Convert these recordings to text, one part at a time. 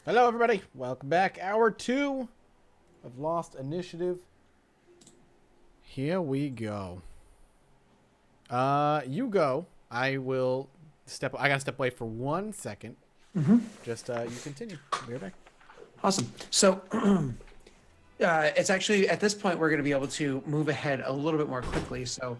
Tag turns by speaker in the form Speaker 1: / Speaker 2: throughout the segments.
Speaker 1: Hello, everybody. Welcome back. Hour 2 of Lost Initiative. Here we go. You go. I will step. I gotta step away for 1 second. Just you continue. We'll be right back.
Speaker 2: Awesome. So it's actually at this point we're going to be able to move ahead a little bit more quickly. So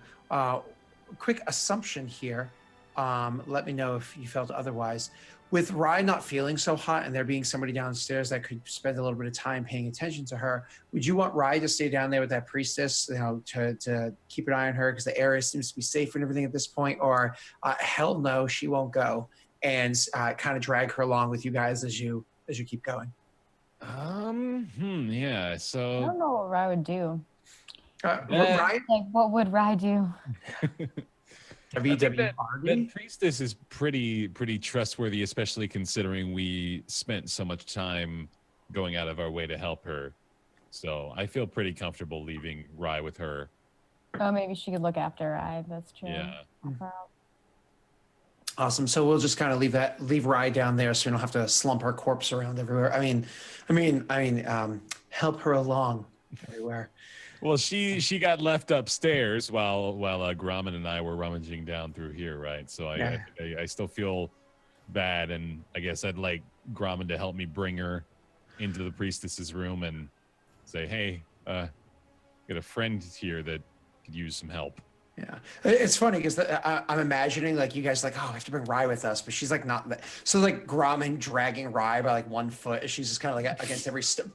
Speaker 2: quick assumption here. Let me know if you felt otherwise. With Rye not feeling so hot and there being somebody downstairs that could spend a little bit of time paying attention to her, would you want Rye to stay down there with that priestess, to keep an eye on her because the area seems to be safe and everything at this point? Or hell no, she won't go, and kind of drag her along with you guys as you keep going?
Speaker 3: Yeah.
Speaker 4: I
Speaker 3: So
Speaker 4: don't know what Rye would do.
Speaker 2: Rye?
Speaker 4: Like, what would Rye do?
Speaker 3: I think that
Speaker 2: WWRD?
Speaker 3: priestess is pretty trustworthy, especially considering we spent so much time going out of our way to help her. So I feel pretty comfortable leaving Rye with her.
Speaker 4: Oh, maybe she could look after Rye. That's true.
Speaker 3: Yeah.
Speaker 4: Help her out.
Speaker 2: Awesome. So we'll just kind of leave Rye down there, so we don't have to slump her corpse around everywhere. I mean, help her along everywhere.
Speaker 3: Well, she got left upstairs while Grommen and I were rummaging down through here, right? So I still feel bad, and I guess I'd like Grommen to help me bring her into the priestess's room and say, hey, got a friend here that could use some help.
Speaker 2: Yeah, it's funny because I'm imagining like you guys like, oh, I have to bring Rye with us, but she's like not that. So like Grommen dragging Rye by like 1 foot, she's just kind of like against every step.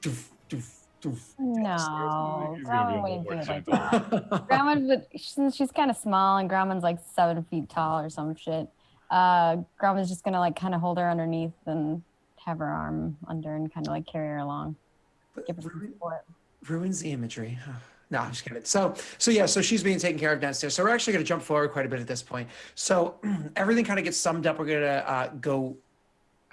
Speaker 4: No,
Speaker 3: He's gonna be
Speaker 4: Grommen
Speaker 3: a
Speaker 4: wouldn't do
Speaker 3: little
Speaker 4: it
Speaker 3: more
Speaker 4: like that. Grommen would, since she's kind of small and Grommen's like 7 feet tall or some shit. Grommen's just gonna like kind of hold her underneath and have her arm under and kind of like carry her along. Give her some support.
Speaker 2: Ruins the imagery. No, I'm just kidding. So she's being taken care of downstairs. So we're actually going to jump forward quite a bit at this point. So everything kind of gets summed up. We're going to go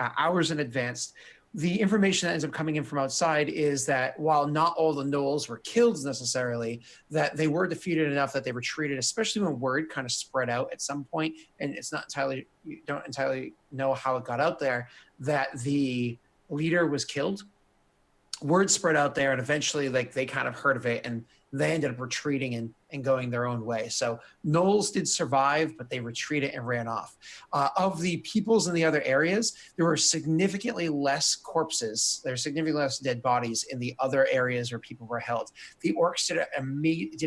Speaker 2: hours in advance. The information that ends up coming in from outside is that while not all the gnolls were killed necessarily, that they were defeated enough that they retreated, especially when word kind of spread out at some point, and it's not entirely, you don't entirely know how it got out there, that the leader was killed. Word spread out there, and eventually like they kind of heard of it, and they ended up retreating and going their own way. So gnolls did survive, but they retreated and ran off. Of the peoples in the other areas, there were significantly less corpses. There were significantly less dead bodies in the other areas where people were held. The orcs did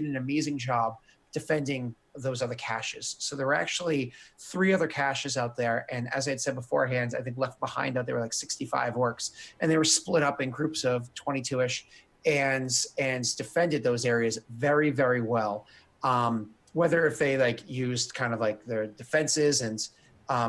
Speaker 2: an amazing job defending those other caches. So there were actually 3 other caches out there. And as I had said beforehand, I think left behind out there were like 65 orcs, and they were split up in groups of 22-ish and defended those areas very, very well. Whether if they like used kind of like their defenses and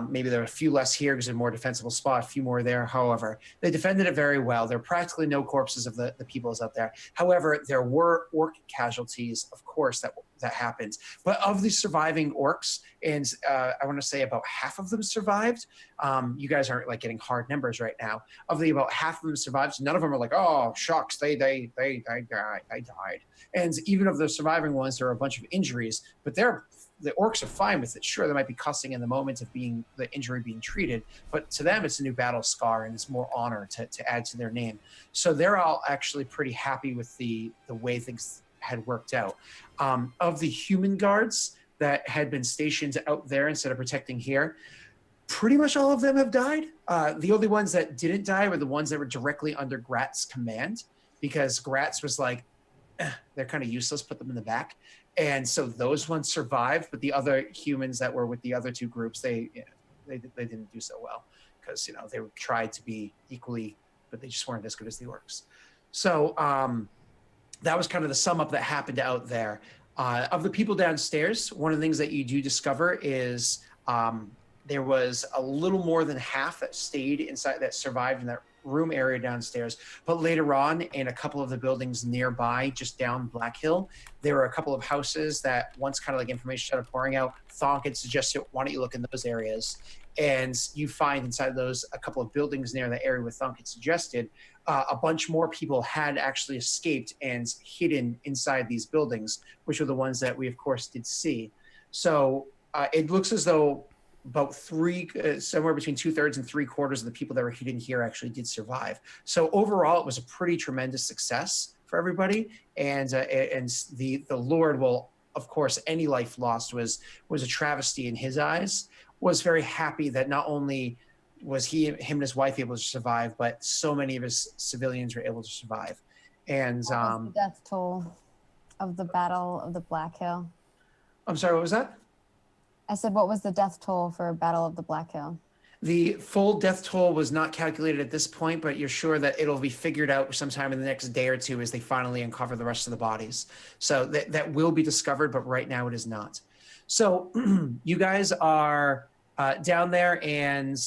Speaker 2: maybe there are a few less here because they're a more defensible spot, a few more there. However, they defended it very well. There are practically no corpses of the peoples out there. However, there were orc casualties, of course, that happened. But of the surviving orcs, and I want to say about half of them survived. You guys aren't like getting hard numbers right now. Of the about half of them survived, so none of them are like, oh shucks, they died. And even of the surviving ones, there are a bunch of injuries, but the orcs are fine with it. Sure, they might be cussing in the moment of the injury being treated, but to them, it's a new battle scar and it's more honor to add to their name. So they're all actually pretty happy with the way things had worked out. Of the human guards that had been stationed out there instead of protecting here, pretty much all of them have died. The only ones that didn't die were the ones that were directly under Grat's command, because Gratz was like, they're kind of useless, put them in the back. And so those ones survived, but the other humans that were with the other 2 groups, they didn't do so well because they tried to be equally, but they just weren't as good as the orcs. So that was kind of the sum up that happened out there. Of the people downstairs, one of the things that you do discover is there was a little more than half that stayed inside, that survived in that room area downstairs. But later on, in a couple of the buildings nearby, just down Black Hill, there were a couple of houses that once kind of like information started pouring out, Thonk had suggested, why don't you look in those areas? And you find inside those a couple of buildings near the area where Thonk had suggested, a bunch more people had actually escaped and hidden inside these buildings, which are the ones that we of course did see. So it looks as though about somewhere between 2/3 and 3/4 of the people that were hidden here actually did survive. So overall, it was a pretty tremendous success for everybody. And the Lord will, of course, any life lost was a travesty in his eyes. Was very happy that not only was him and his wife able to survive, but so many of his civilians were able to survive. And
Speaker 4: What was the death toll of the Battle of the Black Hill?
Speaker 2: I'm sorry, what was that?
Speaker 4: I said, what was the death toll for Battle of the Black Hill?
Speaker 2: The full death toll was not calculated at this point, but you're sure that it'll be figured out sometime in the next day or two as they finally uncover the rest of the bodies. So that will be discovered, but right now it is not. So you guys are down there, and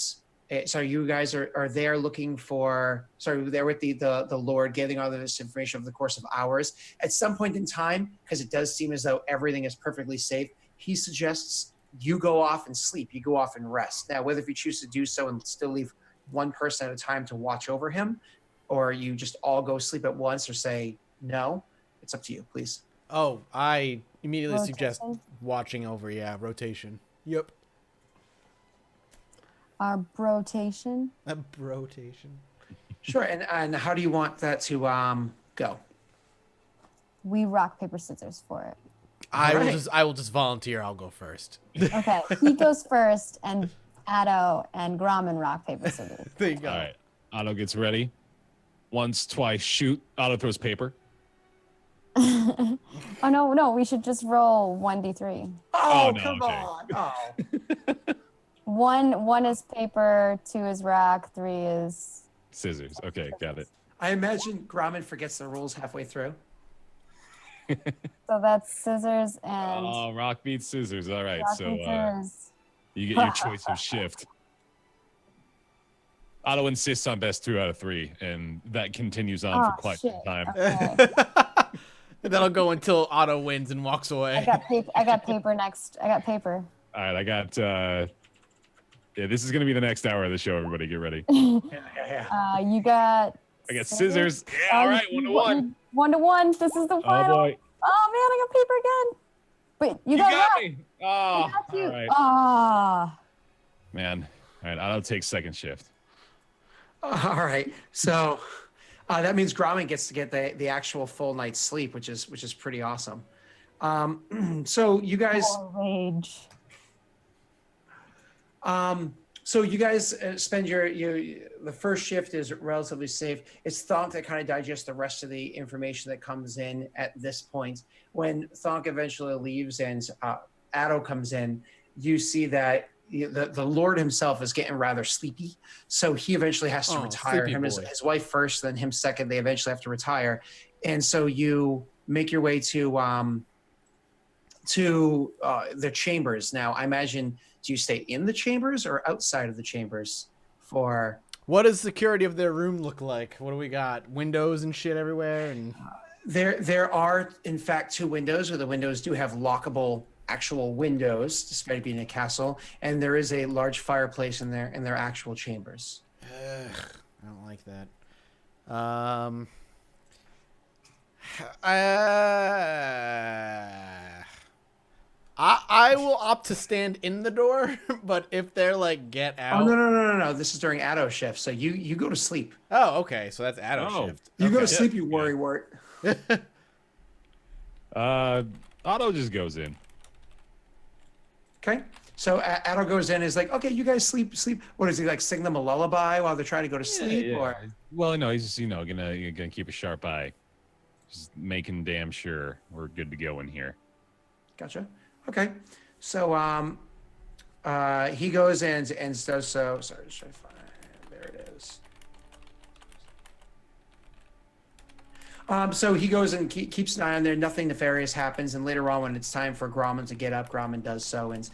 Speaker 2: you guys are there looking for, there with the Lord, getting all of this information over the course of hours. At some point in time, because it does seem as though everything is perfectly safe, he suggests you go off and sleep. You go off and rest. Now, whether if you choose to do so and still leave one person at a time to watch over him, or you just all go sleep at once or say no, it's up to you, please.
Speaker 1: Oh, I immediately
Speaker 4: Rotation?
Speaker 1: suggest watching over. Yeah, rotation. Yep.
Speaker 4: Our rotation.
Speaker 1: Rotation.
Speaker 2: Sure. And how do you want that to go?
Speaker 4: We rock, paper, scissors for it.
Speaker 1: I
Speaker 2: Right.
Speaker 1: will just volunteer. I'll go first.
Speaker 4: Okay, he goes first, and Addo and Grommen rock, paper, scissors.
Speaker 1: There you go.
Speaker 3: All right. Otto gets ready. Once, twice, shoot. Otto throws paper.
Speaker 4: Oh no, we should just roll 1d3.
Speaker 2: Oh,
Speaker 3: no,
Speaker 2: come
Speaker 3: okay.
Speaker 2: on. Oh.
Speaker 4: One is paper, 2 is rock, 3 is.
Speaker 3: Scissors. Okay, got it.
Speaker 2: I imagine Grommen forgets the rules halfway through.
Speaker 4: So that's scissors and.
Speaker 3: Oh, rock beats scissors. All right.
Speaker 4: rock
Speaker 3: So
Speaker 4: and scissors.
Speaker 3: you get your choice of shift. Otto insists on best 2 out of 3, and that continues on for
Speaker 4: Oh,
Speaker 3: quite
Speaker 4: shit.
Speaker 3: some time.
Speaker 4: Okay.
Speaker 1: That'll go until Otto wins and walks away.
Speaker 4: I got paper next. I got paper.
Speaker 3: All right, I got. This is gonna be the next hour of the show. Everybody, get ready.
Speaker 2: Yeah.
Speaker 4: You got.
Speaker 3: I got scissors. Yeah, all right, 1-1.
Speaker 4: 1-1. This is the
Speaker 3: Oh
Speaker 4: final.
Speaker 3: boy,
Speaker 4: Oh man, I got paper again. Wait, you
Speaker 3: you
Speaker 4: got
Speaker 3: got
Speaker 4: rock.
Speaker 3: me. Oh,
Speaker 4: I got you.
Speaker 3: all right,
Speaker 4: Ah.
Speaker 3: man. All right, Otto takes second shift.
Speaker 2: All right. So that means Grommen gets to get the actual full night's sleep, which is pretty awesome. So you guys.
Speaker 4: Rage.
Speaker 2: So you guys spend the first shift is relatively safe. It's Thonk that kind of digests the rest of the information that comes in at this point. When Thonk eventually leaves and Addo comes in, you see that the Lord himself is getting rather sleepy. So he eventually has to retire.
Speaker 1: sleepy
Speaker 2: His
Speaker 1: boy.
Speaker 2: wife first, then him second. They eventually have to retire. And so you make your way to the chambers. Now, I imagine, do you stay in the chambers or outside of the chambers for?
Speaker 1: What does security of their room look like? What do we got? Windows and shit everywhere, and
Speaker 2: There are, in fact, 2 windows, where the windows do have lockable actual windows, despite it being a castle, and there is a large fireplace in their actual chambers.
Speaker 1: ugh, I don't like that. I will opt to stand in the door, but if they're like get out.
Speaker 2: Oh no! This is during Addo shift, so you go to sleep.
Speaker 1: Oh, okay. So that's Addo
Speaker 3: Oh.
Speaker 1: shift.
Speaker 2: You go to
Speaker 1: Okay.
Speaker 2: sleep, you worry wart.
Speaker 3: Otto just goes in.
Speaker 2: Okay. So Addo goes in and is like, okay, you guys sleep. What does he like? Sing them a lullaby while they're trying to go to sleep, or?
Speaker 3: Well, no, he's just gonna keep a sharp eye, just making damn sure we're good to go in here.
Speaker 2: Gotcha. Okay. So he goes and does so. Sorry, just trying to find. There it is. So he goes and keeps an eye on there. Nothing nefarious happens, and later on, when it's time for Grommen to get up, Grommen does so and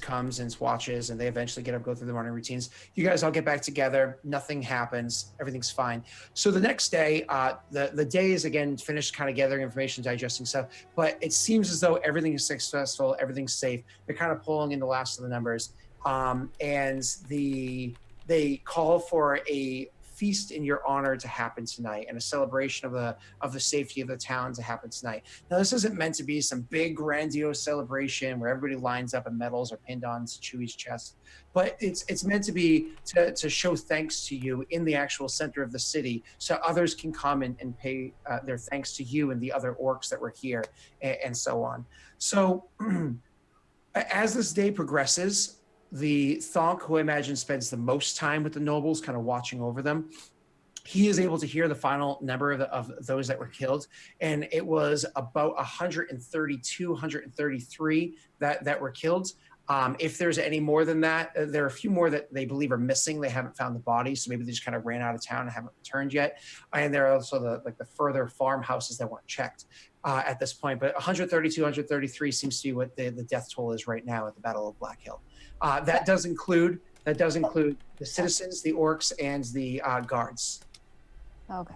Speaker 2: comes and watches, and they eventually get up, go through the morning routines. You guys all get back together. Nothing happens. Everything's fine. So the next day, the day is again finished, kind of gathering information, digesting stuff. But it seems as though everything is successful. Everything's safe. They're kind of pulling in the last of the numbers, and they call for a feast in your honor to happen tonight, and a celebration of the safety of the town to happen tonight. Now, this isn't meant to be some big grandiose celebration where everybody lines up and medals are pinned on Chewie's chest, but it's meant to be to show thanks to you in the actual center of the city, so others can come and pay their thanks to you and the other orcs that were here, and so on. So as this day progresses, the Thonk, who I imagine spends the most time with the nobles, kind of watching over them, he is able to hear the final number of those that were killed, and it was about 132, 133 that were killed. If there's any more than that, there are a few more that they believe are missing. They haven't found the bodies, so maybe they just kind of ran out of town and haven't returned yet. And there are also the further farmhouses that weren't checked at this point. But 132, 133 seems to be what the death toll is right now at the Battle of Black Hill. That does include the citizens, the orcs, and the guards.
Speaker 4: Okay.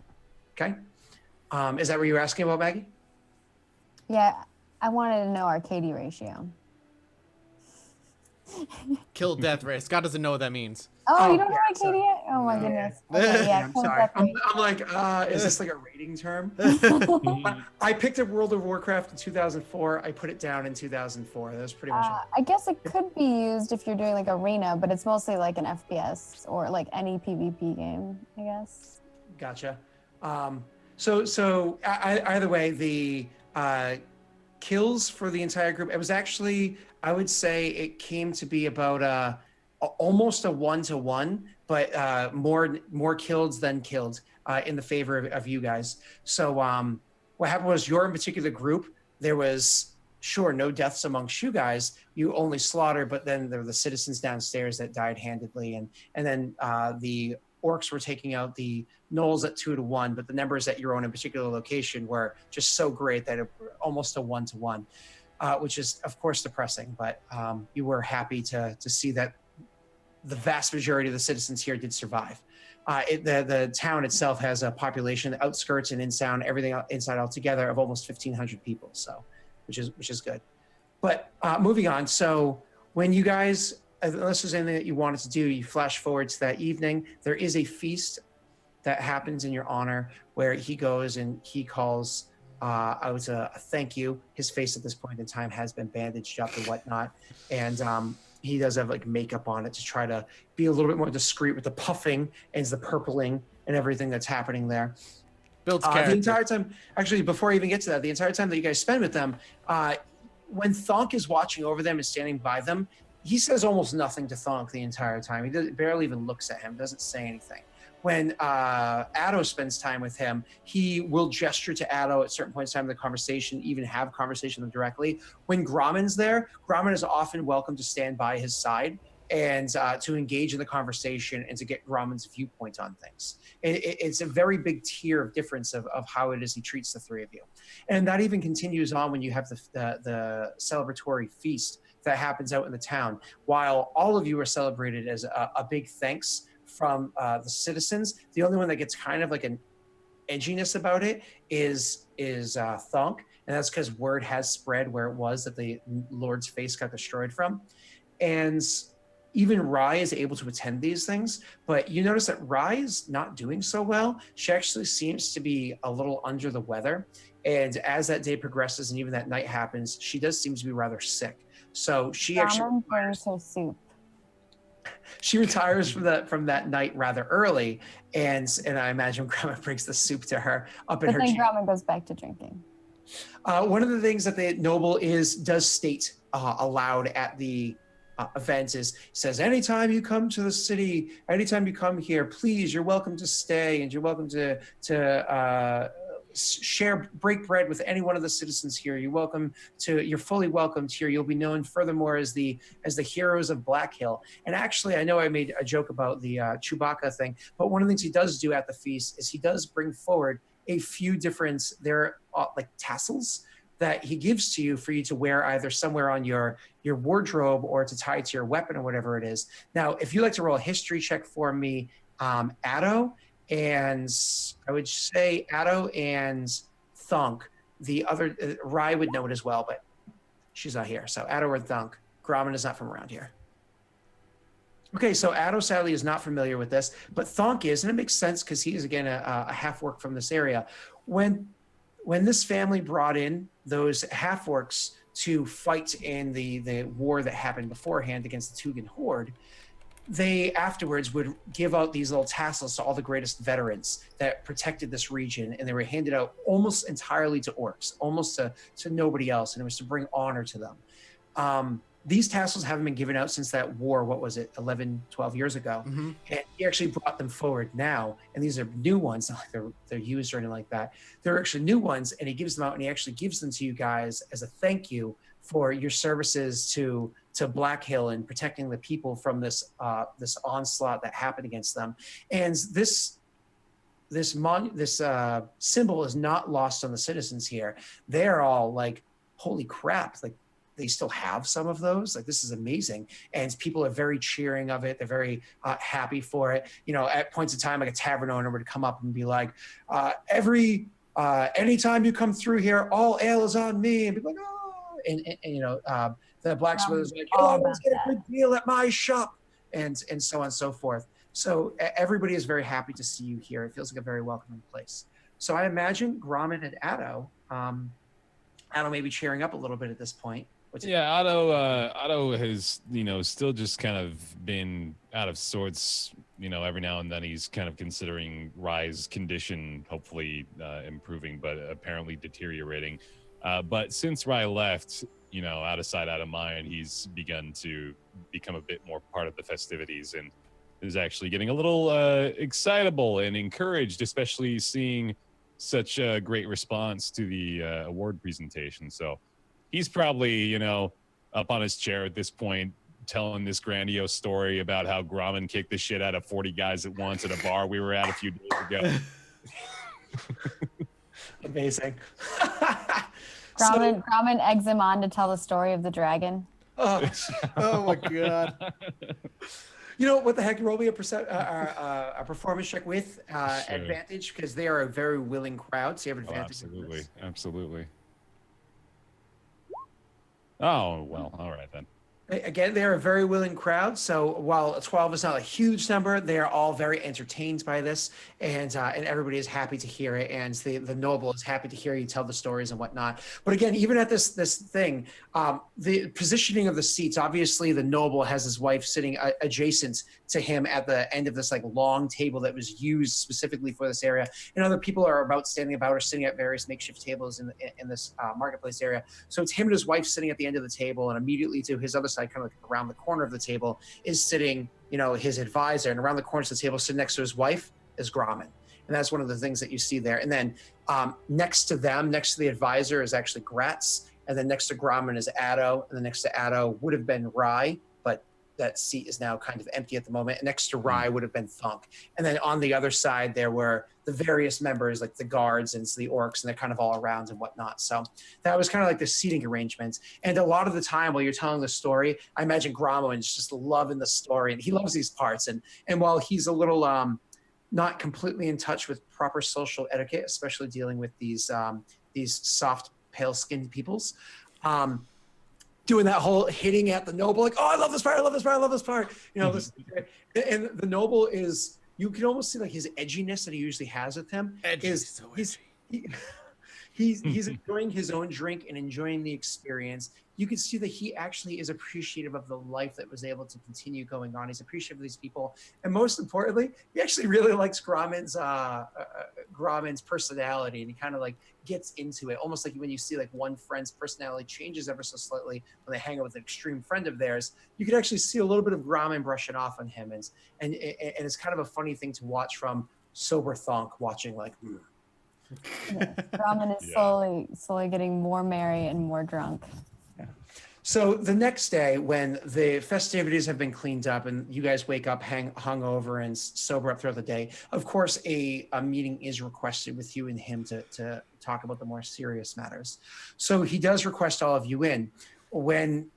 Speaker 2: Okay. Is that what you were asking about, Maggie?
Speaker 4: Yeah, I wanted to know our KD ratio.
Speaker 1: Kill death rate. Scott doesn't know what that means.
Speaker 4: Oh, you don't know
Speaker 2: yeah,
Speaker 4: our KD yet? Oh my goodness. Okay,
Speaker 1: Yeah,
Speaker 4: yeah,
Speaker 2: I'm
Speaker 4: kill
Speaker 2: sorry.
Speaker 4: death rate.
Speaker 2: I'm like, is this like a rating term? I picked up World of Warcraft in 2004. I put it down in 2004. That was pretty much it.
Speaker 4: I guess it could be used if you're doing like arena, but it's mostly like an FPS or like any PvP game, I guess.
Speaker 2: Gotcha. So either way, the kills for the entire group, it was actually, I would say it came to be about almost a 1-to-1, but more killed than killed in the favor of you guys. So what happened was, your particular group, there was sure no deaths amongst you guys. You only slaughtered, but then there were the citizens downstairs that died handedly, and then the orcs were taking out the gnolls at 2-to-1, but the numbers at your own in particular location were just so great that it almost a 1-to-1, which is of course depressing. But you were happy to see that the vast majority of the citizens here did survive. The town itself has a population, the outskirts and inside, everything inside altogether, of almost 1,500 people. So, which is good. But moving on. So when you guys, unless there's anything that you wanted to do, you flash forward to that evening. There is a feast that happens in your honor where he goes and he calls out a thank you. His face at this point in time has been bandaged up and whatnot. And he does have like makeup on it to try to be a little bit more discreet with the puffing and the purpling and everything that's happening there.
Speaker 1: Builds character.
Speaker 2: The entire time, actually, before I even get to that, the entire time that you guys spend with them, when Thonk is watching over them and standing by them, he says almost nothing to Thonk the entire time. He barely even looks at him, doesn't say anything. When Addo spends time with him, he will gesture to Addo at certain points in time in the conversation, even have conversation with him directly. When Grauman's there, Grauman is often welcome to stand by his side and to engage in the conversation and to get Grauman's viewpoint on things. It's a very big tier of difference of how it is he treats the three of you. And that even continues on when you have the celebratory feast that happens out in the town. While all of you are celebrated as a big thanks from the citizens, the only one that gets kind of like an edginess about it is Thonk, and that's because word has spread where it was that the Lord's face got destroyed from. And even Rye is able to attend these things, but you notice that Rye is not doing so well. She actually seems to be a little under the weather, and as that day progresses and even that night happens, she does seem to be rather sick. So she actually
Speaker 4: brings her soup.
Speaker 2: She retires from that night rather early, and I imagine Grandma brings the soup to her up in
Speaker 4: But
Speaker 2: her.
Speaker 4: then Grandma goes back to drinking.
Speaker 2: One of the things that the noble does state aloud at the event says, anytime you come to the city, anytime you come here, please, you're welcome to stay, and you're welcome to break bread with any one of the citizens here. You're fully welcomed here. You'll be known furthermore as the heroes of Black Hill. And actually, I know I made a joke about the Chewbacca thing, but one of the things he does do at the feast is he does bring forward a few different, like tassels that he gives to you for you to wear either somewhere on your wardrobe or to tie to your weapon or whatever it is. Now, if you'd like to roll a history check for me, Addo, and I would say Addo and Thonk. The other, Rye would know it as well, but she's not here. So Addo or Thonk. Grauman is not from around here. Okay, so Addo sadly is not familiar with this, but Thonk is, and it makes sense because he is again a half-orc from this area. When this family brought in those half-orcs to fight in the war that happened beforehand against the Tugan Horde, they afterwards would give out these little tassels to all the greatest veterans that protected this region, and they were handed out almost entirely to orcs, almost to nobody else, and it was to bring honor to them. These tassels haven't been given out since that war, what was it, 11, 12 years ago.
Speaker 1: Mm-hmm.
Speaker 2: And he actually brought them forward now, and these are new ones, not like they're used or anything like that. They're actually new ones, and he gives them out, and he actually gives them to you guys as a thank you for your services to Black Hill and protecting the people from this onslaught that happened against them. And this symbol is not lost on the citizens here. They're all like, holy crap, like they still have some of those. Like, this is amazing. And people are very cheering of it. They're very happy for it. You know, at points in time, like a tavern owner would come up and be like, anytime you come through here, all ale is on me. And people like, oh, and you know, the blacksmith is like, you'll always get a good deal at my shop, and so on and so forth. So everybody is very happy to see you here. It feels like a very welcoming place. So I imagine Gromit and Addo, Addo may be cheering up a little bit at this point.
Speaker 3: Otto has, you know, still just kind of been out of sorts. You know, every now and then he's kind of considering Rye's condition, hopefully improving, but apparently deteriorating. But since Rye left, you know, out of sight, out of mind, he's begun to become a bit more part of the festivities and is actually getting a little excitable and encouraged, especially seeing such a great response to the award presentation. So he's probably, you know, up on his chair at this point, telling this grandiose story about how Gromit kicked the shit out of 40 guys at once at a bar we were at a few days ago.
Speaker 2: Amazing.
Speaker 4: Gromit eggs him on to tell the story of the dragon.
Speaker 2: Oh,
Speaker 1: Oh my god.
Speaker 2: you know what the heck? Roll me a performance check with advantage, because they are a very willing crowd, so you have advantage.
Speaker 3: Absolutely. Oh, well, all right then.
Speaker 2: Again, they're a very willing crowd. So while 12 is not a huge number, they are all very entertained by this, and everybody is happy to hear it. And the noble is happy to hear you tell the stories and whatnot. But again, even at this thing, the positioning of the seats, obviously the noble has his wife sitting adjacent to him at the end of this like long table that was used specifically for this area, and other people are standing about or sitting at various makeshift tables in this marketplace area. So it's him and his wife sitting at the end of the table, and immediately to his other side, kind of like around the corner of the table, is sitting, you know, his advisor, and around the corner of the table, sitting next to his wife, is Gromit. And that's one of the things that you see there. And then next to them, next to the advisor, is actually Gratz, and then next to Gromit is Addo, and then next to Addo would have been Rye, but that seat is now kind of empty at the moment. And next to Rye would have been Thunk. And then on the other side, there were the various members, like the guards and the orcs, and they're kind of all around and whatnot. So that was kind of like the seating arrangements. And a lot of the time while you're telling the story, I imagine Gromit is just loving the story, and he loves these parts. And while he's a little not completely in touch with proper social etiquette, especially dealing with these soft, pale-skinned peoples, doing that whole hitting at the noble, like, oh, I love this part, I love this part, I love this part. You know, this, and the noble is, you can almost see like his edginess that he usually has with him. He's enjoying his own drink and enjoying the experience. You can see that he actually is appreciative of the life that was able to continue going on. He's appreciative of these people. And most importantly, he actually really likes Gromin's personality, and he kind of like gets into it. Almost like when you see like one friend's personality changes ever so slightly when they hang out with an extreme friend of theirs, you can actually see a little bit of Gromin brushing off on him. And it's kind of a funny thing to watch from sober Thonk watching like,
Speaker 4: Gromit is slowly getting more merry and more drunk.
Speaker 2: So the next day, when the festivities have been cleaned up and you guys wake up hungover and sober up throughout the day, of course, a meeting is requested with you and him to talk about the more serious matters. So he does request all of you in. When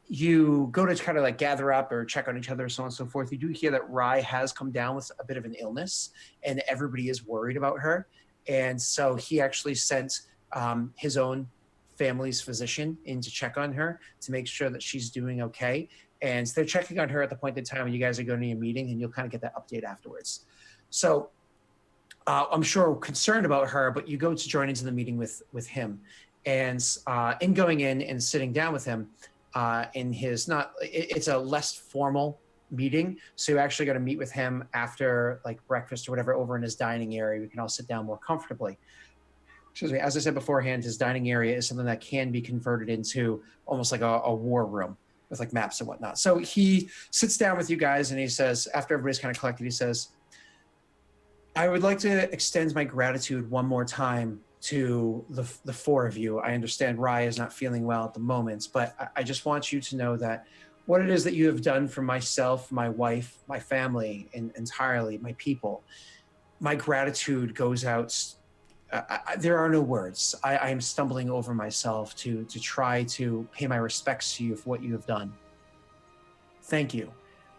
Speaker 2: you go to kind of like gather up or check on each other, so on and so forth, you do hear that Rye has come down with a bit of an illness, and everybody is worried about her. And so he actually sent his own family's physician in to check on her to make sure that she's doing okay. and they're checking on her at the point in time when you guys are going to a meeting, and you'll kind of get that update afterwards. So I'm sure concerned about her, but you go to join into the meeting with him, and in going in and sitting down with him in his it's a less formal meeting, so you're actually going to meet with him after like breakfast or whatever over in his dining area. We can all sit down more comfortably. Excuse me. As I said beforehand, his dining area is something that can be converted into almost like a war room with like maps and whatnot. So he sits down with you guys and he says, after everybody's kind of collected, he says, I would like to extend my gratitude one more time to the four of you. I understand Rye is not feeling well at the moment, but I just want you to know that what it is that you have done for myself, my wife, my family, and entirely my people, my gratitude goes out. There are no words. I am stumbling over myself to try to pay my respects to you for what you have done. Thank you.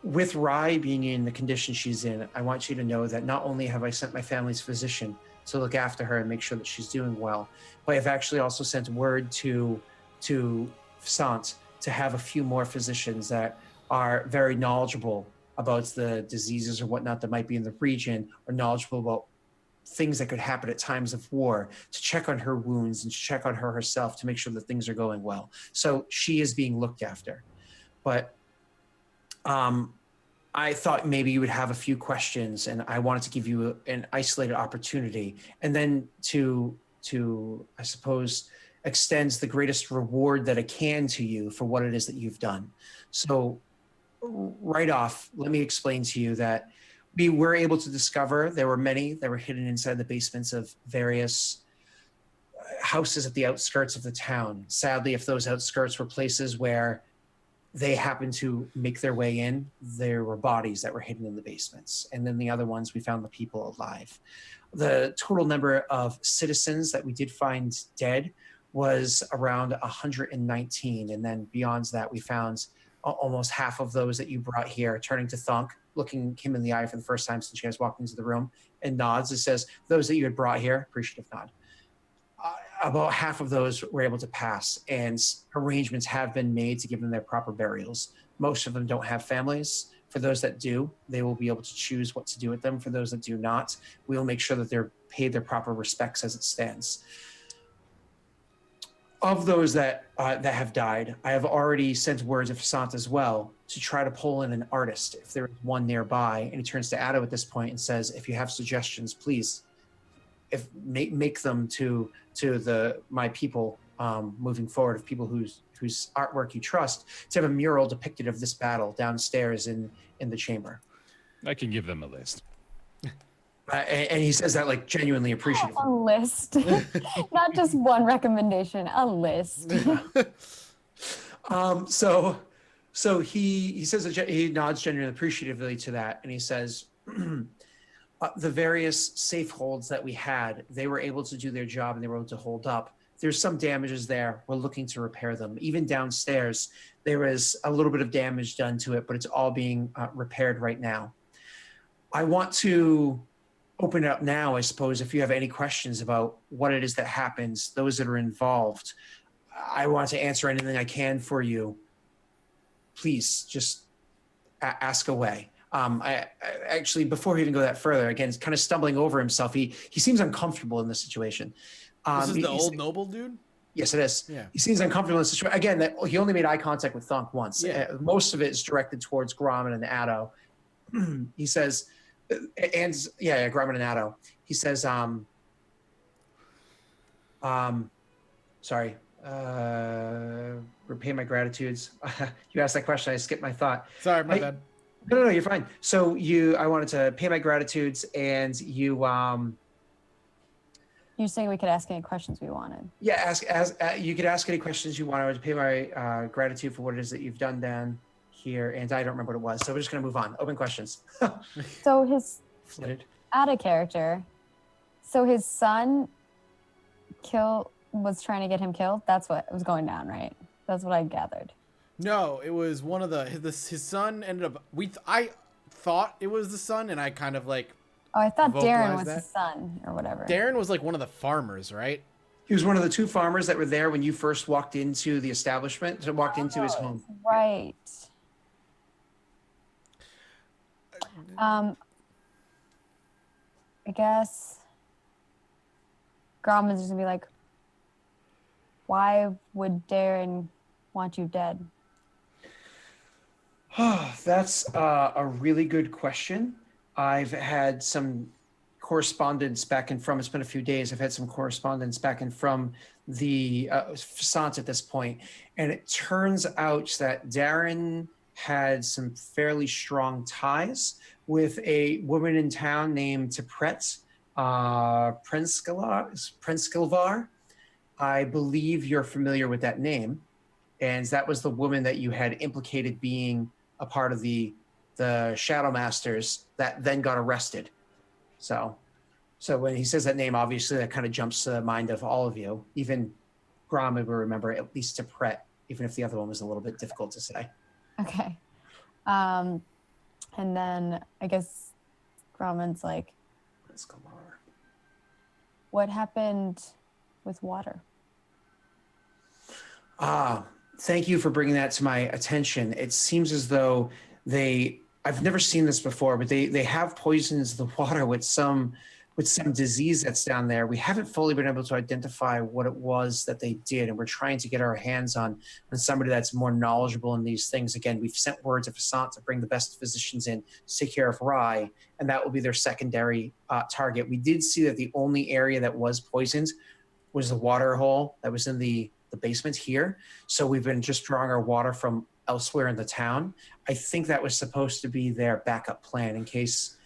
Speaker 2: With Rye being in the condition she's in, I want you to know that not only have I sent my family's physician to look after her and make sure that she's doing well, but I've actually also sent word to Sant to have a few more physicians that are very knowledgeable about the diseases or whatnot that might be in the region, or knowledgeable about things that could happen at times of war, to check on her wounds and to check on her herself to make sure that things are going well. So she is being looked after. But I thought maybe you would have a few questions, and I wanted to give you an isolated opportunity, and then to I suppose extends the greatest reward that I can to you for what it is that you've done. So right off, let me explain to you that we were able to discover there were many that were hidden inside the basements of various houses at the outskirts of the town. Sadly, if those outskirts were places where they happened to make their way in, there were bodies that were hidden in the basements. And then the other ones, we found the people alive. The total number of citizens that we did find dead was around 119. And then beyond that, we found almost half of those that you brought here. Turning to Thunk, looking him in the eye for the first time since you guys walked into the room, and nods. It says, those that you had brought here, appreciative nod. About half of those were able to pass, and arrangements have been made to give them their proper burials. Most of them don't have families. For those that do, they will be able to choose what to do with them. For those that do not, we will make sure that they're paid their proper respects as it stands. Of those that have died, I have already sent word to Fasant as well to try to pull in an artist if there is one nearby. And he turns to Addo at this point and says, if you have suggestions, please make them to my people moving forward, of people whose artwork you trust, to have a mural depicted of this battle downstairs in the chamber.
Speaker 3: I can give them a list.
Speaker 2: And he says that like genuinely appreciative.
Speaker 4: A list, not just one recommendation, a list.
Speaker 2: So he says that he nods genuinely appreciatively to that, and he says, the various safe holds that we had, they were able to do their job and they were able to hold up. There's some damages there. We're looking to repair them. Even downstairs, there was a little bit of damage done to it, but it's all being repaired right now. I want to open it up now, I suppose, if you have any questions about what it is that happens, those that are involved. I want to answer anything I can for you. Please just ask away. I actually, before we even go that further, again, he's kind of stumbling over himself. He seems uncomfortable in this situation.
Speaker 1: This is the old noble dude?
Speaker 2: Yes, it is.
Speaker 1: Yeah.
Speaker 2: He seems uncomfortable in this situation. Again, that he only made eye contact with Thunk once.
Speaker 1: Yeah.
Speaker 2: Most of it is directed towards Gromit and Addo. He says, Gromit and Addo. He says, sorry, repay my gratitudes. You asked that question, I skipped my thought.
Speaker 1: Sorry, my bad.
Speaker 2: No, you're fine. So I wanted to pay my gratitudes, and you,
Speaker 4: You're saying we could ask any questions we wanted.
Speaker 2: yeah, you could ask any questions you want. I would pay my gratitude for what it is that you've done down here, and I don't remember what it was. So we're just gonna move on. Open questions.
Speaker 4: So his
Speaker 2: Flitted.
Speaker 4: out of character. So his son was trying to get him killed. That's what was going down, right? That's what I gathered.
Speaker 1: No, it was one of his son ended up. I thought it was the son, and I kind of like.
Speaker 4: Oh, I thought Darren was
Speaker 1: that.
Speaker 4: his son or whatever.
Speaker 1: Darren was like one of the farmers, right?
Speaker 2: He was one of the two farmers that were there when you first walked into the establishment, walked into his home.
Speaker 4: Right. I guess Grauman's just gonna be like, why would Darren want you dead?
Speaker 2: That's a really good question. I've had some correspondence back and from, it's been a few days. I've had some correspondence back and from the Facade at this point. And it turns out that Darren had some fairly strong ties with a woman in town named Tipret Prenskilvar. I believe you're familiar with that name. And that was the woman that you had implicated being a part of the Shadow Masters that then got arrested. So when he says that name, obviously that kind of jumps to the mind of all of you. Even Gromit will remember at least to Pret, even if the other one was a little bit difficult to say.
Speaker 4: Okay. And then I guess Grauman's like, what happened with water?
Speaker 2: Thank you for bringing that to my attention. It seems as though I've never seen this before, but they have poisoned the water with some disease that's down there. We haven't fully been able to identify what it was that they did, and we're trying to get our hands on somebody that's more knowledgeable in these things. Again, we've sent word to Facade to bring the best physicians in to take care of Rye, and that will be their secondary target. We did see that the only area that was poisoned was the water hole that was in the basement here. So we've been just drawing our water from elsewhere in the town. I think that was supposed to be their backup plan in case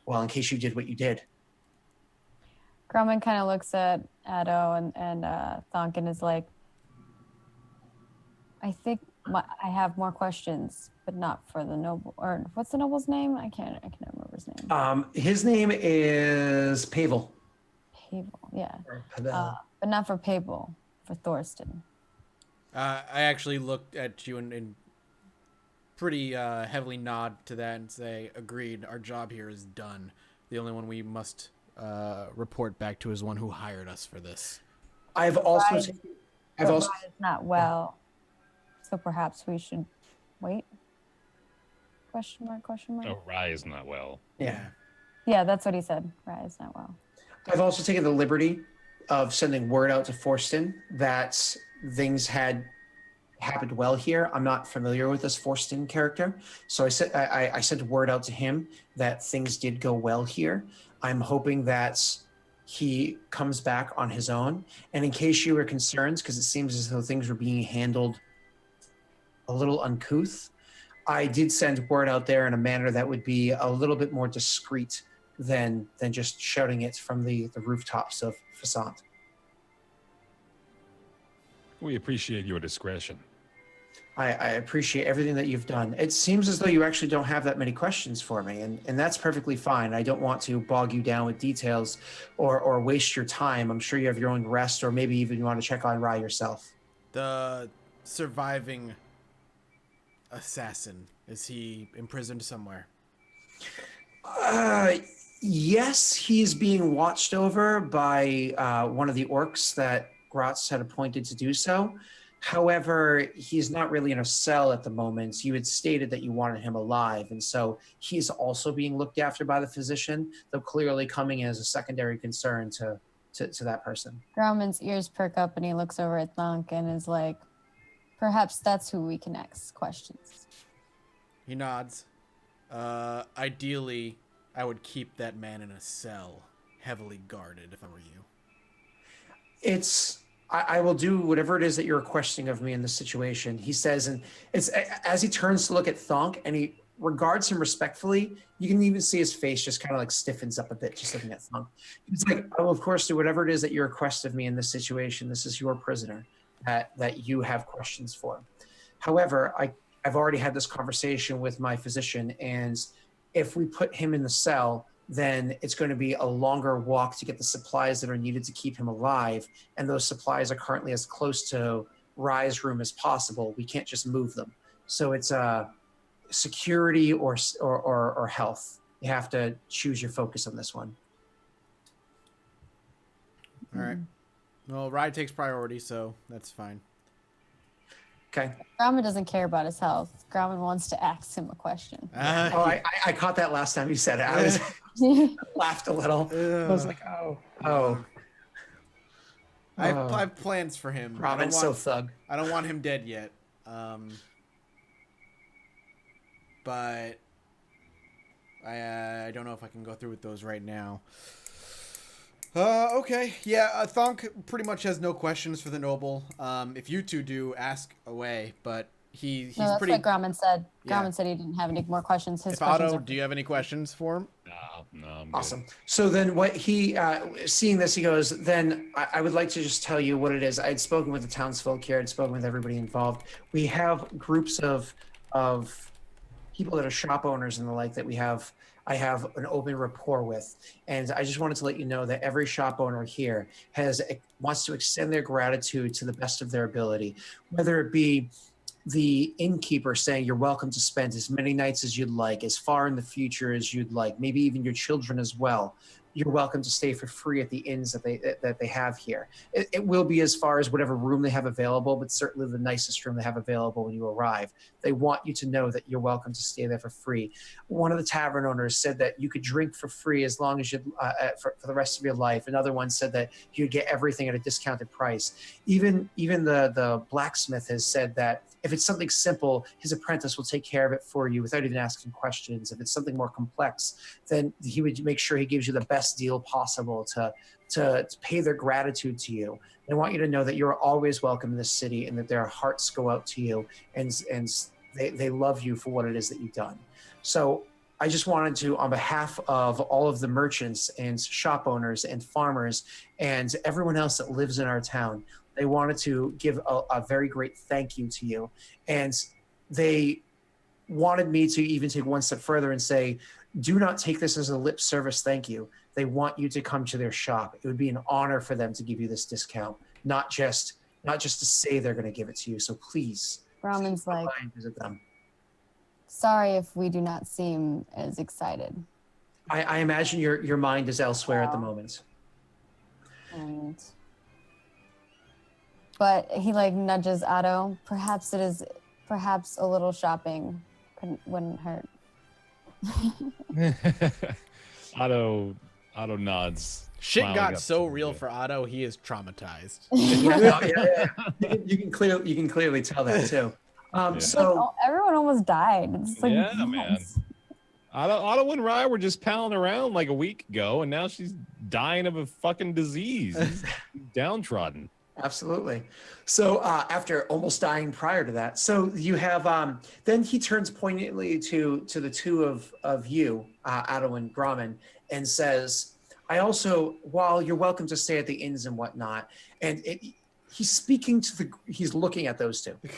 Speaker 2: you did what you did.
Speaker 4: Grauman kind of looks at Addo and Thonk and is like, I think I have more questions, but not for the noble. Or what's the noble's name? I can't remember his name.
Speaker 2: His name is Pavel.
Speaker 4: Pavel, yeah. But not for Pavel, for Thorsten.
Speaker 1: I actually looked at you and pretty heavily nod to that and say, agreed, our job here is done. The only one we must report back to is one who hired us for this.
Speaker 2: I've also
Speaker 4: Rye is not well, so perhaps we should wait? Question mark, question mark?
Speaker 3: Oh, Rye is not well.
Speaker 2: Yeah.
Speaker 4: Yeah, that's what he said. Rye is not well.
Speaker 2: I've also taken the liberty of sending word out to Forsten that things had happened well here. I'm not familiar with this Forsten character, so I sent word out to him that things did go well here. I'm hoping that he comes back on his own. And in case you were concerned, because it seems as though things were being handled a little uncouth, I did send word out there in a manner that would be a little bit more discreet than just shouting it from the rooftops of Facade.
Speaker 3: We appreciate your discretion.
Speaker 2: I appreciate everything that you've done. It seems as though you actually don't have that many questions for me, and that's perfectly fine. I don't want to bog you down with details or waste your time. I'm sure you have your own rest, or maybe even you want to check on Rye yourself.
Speaker 1: The surviving assassin, is he imprisoned somewhere?
Speaker 2: Yes, he's being watched over by one of the orcs that Gratz had appointed to do so. However, he's not really in a cell at the moment. You had stated that you wanted him alive, and so he's also being looked after by the physician, though clearly coming as a secondary concern to that person.
Speaker 4: Grauman's ears perk up and he looks over at Thonk and is like, perhaps that's who we can ask questions. He
Speaker 1: nods. Ideally, I would keep that man in a cell, heavily guarded, if I were you.
Speaker 2: I will do whatever it is that you're requesting of me in this situation, he says, and it's as he turns to look at Thonk and he regards him respectfully, you can even see his face just kind of like stiffens up a bit just looking at Thonk. He's like, I will of course do whatever it is that you request of me in this situation. This is your prisoner that you have questions for. However, I've already had this conversation with my physician, and if we put him in the cell, then it's going to be a longer walk to get the supplies that are needed to keep him alive. And those supplies are currently as close to Rye's room as possible. We can't just move them. So it's security or health. You have to choose your focus on this one.
Speaker 1: All right. Well, Rye takes priority, so that's fine.
Speaker 2: Okay.
Speaker 4: Gromit doesn't care about his health. Gromit wants to ask him a question.
Speaker 2: I caught that last time you said it. I was laughed a little. I was like, oh.
Speaker 1: I have plans for him.
Speaker 2: Robin's so thug.
Speaker 1: I don't want him dead yet. But I don't know if I can go through with those right now. Okay. Yeah, Thonk pretty much has no questions for the noble. If you two do, ask away, but he's
Speaker 4: no, that's
Speaker 1: pretty...
Speaker 4: what Gromit said.
Speaker 1: Yeah.
Speaker 4: Gromit said he didn't have any more questions. His
Speaker 1: if
Speaker 4: questions
Speaker 1: Otto,
Speaker 4: are...
Speaker 1: do you have any questions for him?
Speaker 3: No, I'm good.
Speaker 2: Awesome. So then what he, seeing this, he goes, then I would like to just tell you what it is. I had spoken with the townsfolk here. I'd spoken with everybody involved. We have groups of people that are shop owners and the like that I have an open rapport with. And I just wanted to let you know that every shop owner here wants to extend their gratitude to the best of their ability, whether it be the innkeeper saying you're welcome to spend as many nights as you'd like, as far in the future as you'd like, maybe even your children as well. You're welcome to stay for free at the inns that they have here. It will be as far as whatever room they have available, but certainly the nicest room they have available when you arrive. They want you to know that you're welcome to stay there for free. One of the tavern owners said that you could drink for free as long as you for the rest of your life. Another one said that you'd get everything at a discounted price. Even the blacksmith has said that if it's something simple, his apprentice will take care of it for you without even asking questions. If it's something more complex, then he would make sure he gives you the best deal possible to pay their gratitude to you. They want you to know that you're always welcome in this city and that their hearts go out to you and they love you for what it is that you've done. So I just wanted to, on behalf of all of the merchants and shop owners and farmers and everyone else that lives in our town, they wanted to give a very great thank you to you. And they wanted me to even take one step further and say, do not take this as a lip service thank you. They want you to come to their shop. It would be an honor for them to give you this discount, not just to say they're going to give it to you. So please,
Speaker 4: Gromment's like,
Speaker 2: visit them.
Speaker 4: Sorry if we do not seem as excited.
Speaker 2: I imagine your mind is elsewhere at the moment.
Speaker 4: But he like nudges Otto. Perhaps a little shopping wouldn't hurt.
Speaker 3: Otto nods.
Speaker 1: Shit got so real for Otto, he is traumatized.
Speaker 2: Yeah. You can clearly tell that too. So
Speaker 4: like, everyone almost died. It's like,
Speaker 3: yeah, man. Otto and Rye were just palling around like a week ago, and now she's dying of a fucking disease. Downtrodden.
Speaker 2: Absolutely. So after almost dying prior to that, so you have then he turns poignantly to the two of you, Otto and Grommen, and says, I also, while you're welcome to stay at the inns and whatnot, and he's looking at those two. He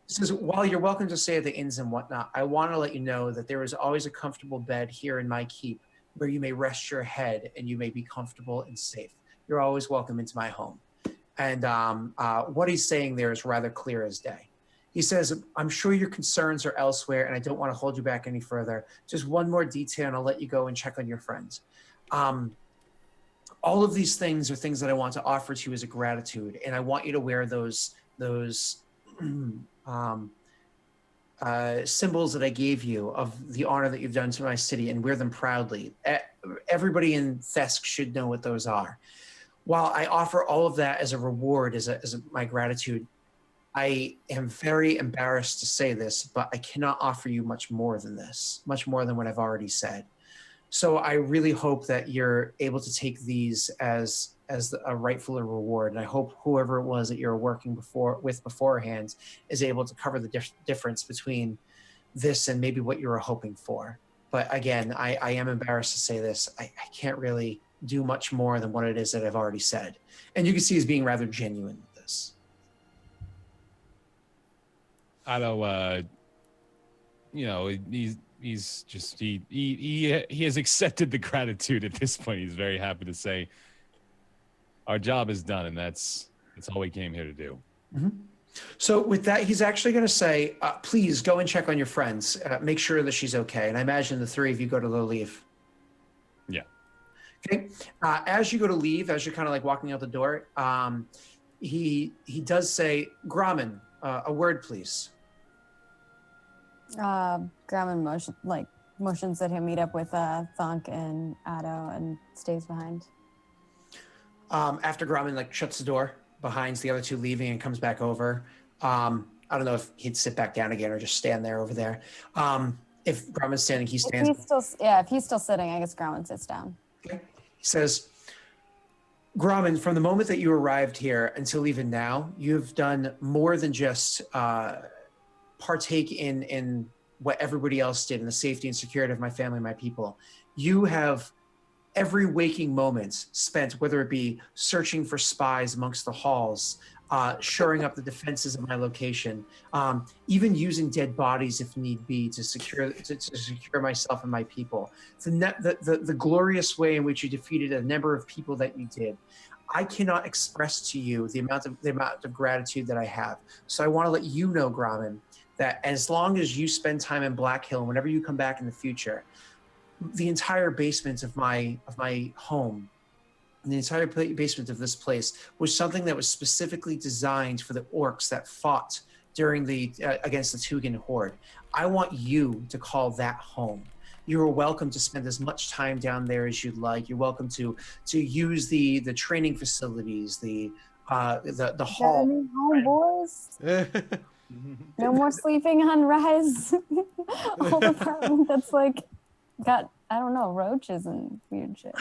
Speaker 2: says, while you're welcome to stay at the inns and whatnot, I want to let you know that there is always a comfortable bed here in my keep where you may rest your head and you may be comfortable and safe. You're always welcome into my home. And what he's saying there is rather clear as day. He says, I'm sure your concerns are elsewhere, and I don't want to hold you back any further. Just one more detail, and I'll let you go and check on your friends. All of these things are things that I want to offer to you as a gratitude, and I want you to wear those symbols that I gave you of the honor that you've done to my city, and wear them proudly. Everybody in Thesk should know what those are. While I offer all of that as a reward, as my gratitude, I am very embarrassed to say this, but I cannot offer you much more than this, much more than what I've already said. So I really hope that you're able to take these as a rightful reward, and I hope whoever it was that you're working with beforehand is able to cover the difference between this and maybe what you were hoping for. But again, I am embarrassed to say this. I can't really do much more than what it is that I've already said. And you can see he's being rather genuine with this.
Speaker 3: Otto, he's just he has accepted the gratitude at this point. He's very happy to say our job is done, and that's all we came here to do.
Speaker 2: Mm-hmm. So with that, he's actually going to say, please go and check on your friends. Make sure that she's okay. And I imagine the three of you go to the leave.
Speaker 3: Yeah.
Speaker 2: Okay. As you go to leave, as you're kind of like walking out the door, he does say, Grommen, A word, please.
Speaker 4: Grumman motions that he'll meet up with Thunk and Otto and stays behind.
Speaker 2: After Grumman like shuts the door behind the other two leaving and comes back over, I don't know if he'd sit back down again or just stand there over there. If Grumman's standing, he stands.
Speaker 4: If he's still sitting, I guess Grumman sits down.
Speaker 2: Okay. He says, Grumman, from the moment that you arrived here until even now, you've done more than just partake in what everybody else did in the safety and security of my family and my people. You have every waking moment spent, whether it be searching for spies amongst the halls, shoring up the defenses of my location, even using dead bodies if need be to secure myself and my people. The glorious way in which you defeated a number of people that you did. I cannot express to you the amount of gratitude that I have. So I want to let you know, Grumman, that as long as you spend time in Black Hill, whenever you come back in the future, the entire basement of my home, the entire basement of this place was something that was specifically designed for the orcs that fought during the against the Tugan horde. I want you to call that home. You are welcome to spend as much time down there as you'd like. You're welcome to use the training facilities, the hall.
Speaker 4: Home, boys. No more sleeping on Rise. Whole apartment that's like got, I don't know, roaches and weird shit.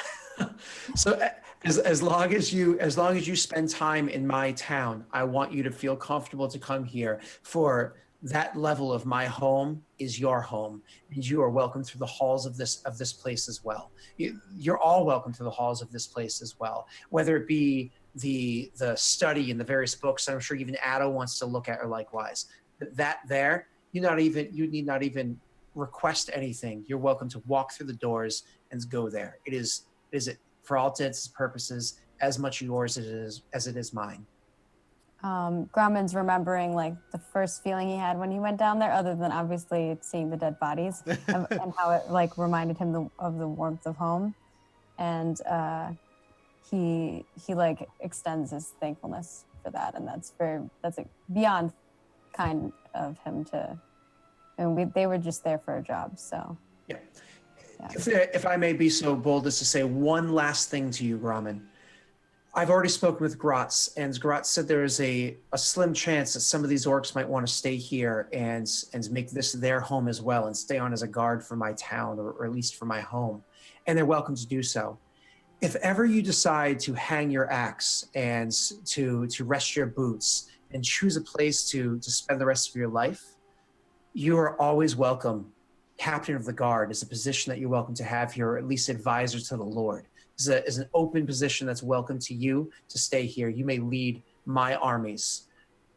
Speaker 2: So as long as you spend time in my town, I want you to feel comfortable to come here. For that level of my home is your home, and you are welcome through the halls of this place as well. You're all welcome to the halls of this place as well, whether it be the study and the various books. I'm sure even Addo wants to look at, or likewise. That there, you need not even request anything. You're welcome to walk through the doors and go there. It is for all intents and purposes as much yours as it is mine.
Speaker 4: Grumman's remembering like the first feeling he had when he went down there, other than obviously seeing the dead bodies, and how it like reminded him of the warmth of home, and he like extends his thankfulness for that, and that's beyond kind of him to. And they were just there for a job, so. Yeah.
Speaker 2: If I may be so bold as to say one last thing to you, Grumman. I've already spoken with Gratz, and Gratz said there is a slim chance that some of these orcs might want to stay here and make this their home as well, and stay on as a guard for my town, or at least for my home. And they're welcome to do so. If ever you decide to hang your axe and to rest your boots and choose a place to spend the rest of your life, you are always welcome. Captain of the Guard is a position that you're welcome to have here, or at least advisor to the Lord. Is an open position that's welcome to you to stay here. You may lead my armies